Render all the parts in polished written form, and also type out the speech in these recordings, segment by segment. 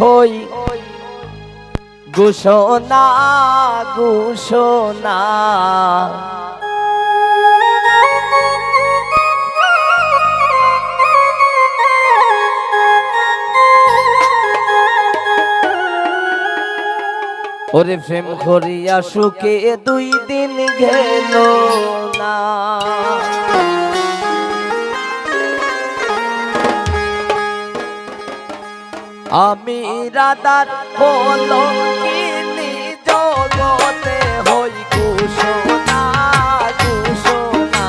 হই ঘোষণা ঘোষণা ওরে প্রেম করিয়া সুখে 2 দিন গেল না আমি রাধার কলঙ্কিনী জগতে হই ঘোষণা ঘোষণা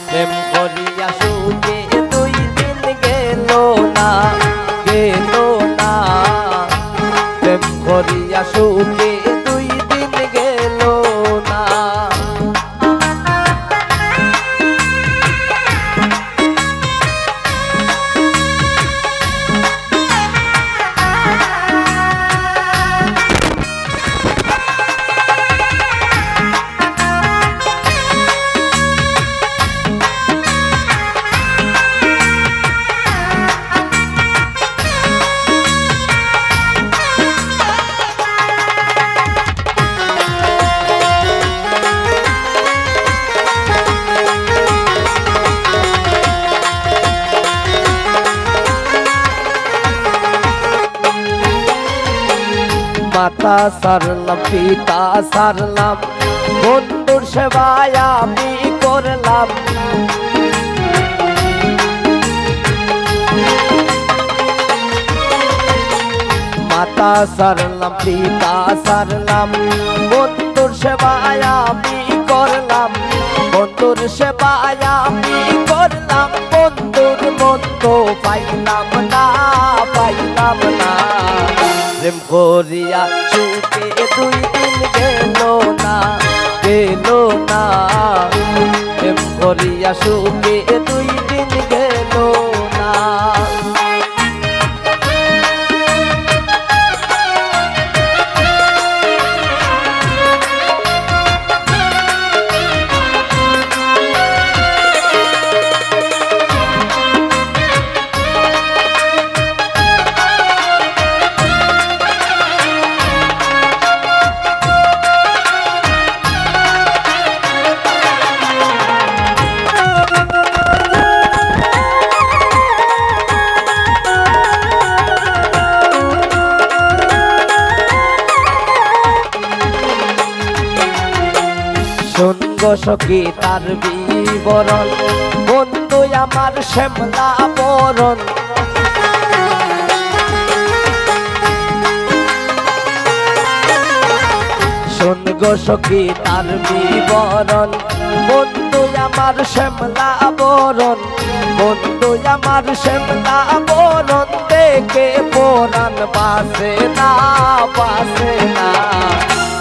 প্রেম করিয়া সুখে 2 দিন গেল না প্রেম করিয়া সুখে 2 দিন গেল না মাতা সারলাম পিতা সারলাম বন্ধুর সেবায় আমি করলাম মাতা সারলাম পিতা সারলাম বন্ধুর সেবায় আমি করলাম বন্ধুর সেবায় আমি করলাম বন্ধুর বন্ধু পাইলাম না প্রেম করিয়া সুখে 2 দিন গেল না প্রেম করিয়া সুখে 2 দিন গেল না সঙ্গ সখী তার বিবরণ বন্ধু আমার শ্যামলা বরণ সঙ্গ সখী তার বিবরণ বন্ধু আমার শ্যামলা বরণ বন্ধু আমার শ্যামলা বরণ দেখে পরাণ বাসে না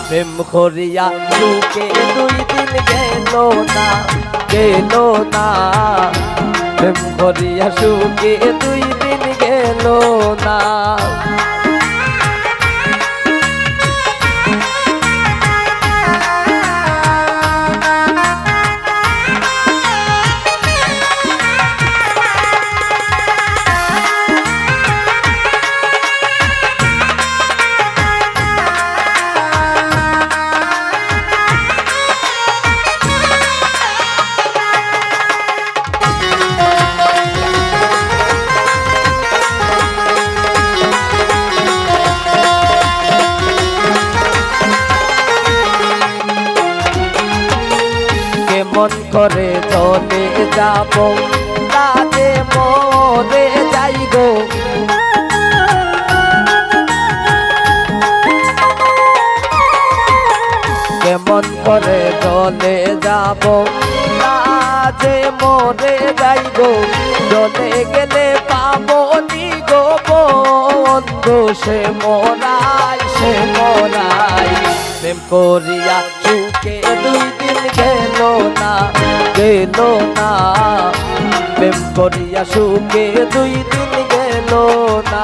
প্রেম করিয়া সুখে 2 দিন গেল না প্রেম করিয়া সুখে 2 দিন গেল না কেমন করে চলে যাব রাতে মরে যাই গো কেমন করে চলে যাব রাতে মরে যাই গো চলে গেলে পাবো নি গো বন্ধু সে মরাই প্রেম করিয়া সুখে 2 দিন গেল না প্রেম করিয়া সুখে 2 দিন গেল না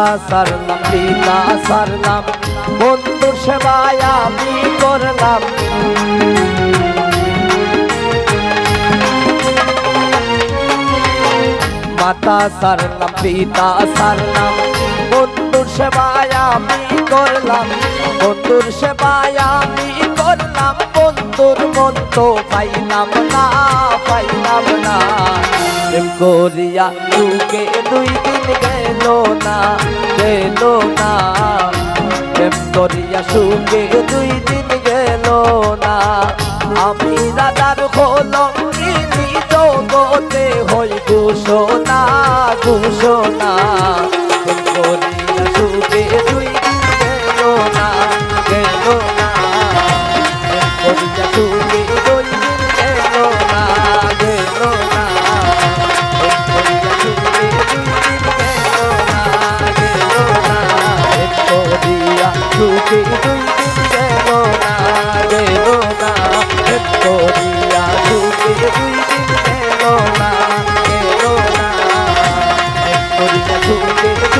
মাতা সারলাম পিতা সারলাম বন্ধুর সেবায় আমি করলাম মাতা সারলাম পিতা সারলাম বন্ধুর সেবায় আমি করলাম বন্ধুর সেবায় আমি করলাম বন্ধুর মন তো পাইলাম না প্রেম করিয়া সুখে 2 দিন গেল না প্রেম করিয়া সুখে 2 দিন গেল না আমি রাজার কলঙ্কিনী জগতে হই ঘোষণা প্রেম করিয়া সুখে 2 দিন গেল না প্রেম করিয়া সুখে 2 দিন গেল না প্রেম করিয়া সুখে 2 দিন গেল না প্রেম করিয়া সুখে 2 দিন গেল না প্রেম করিয়া সুখে 2 দিন গেল না প্রেম করিয়া সুখে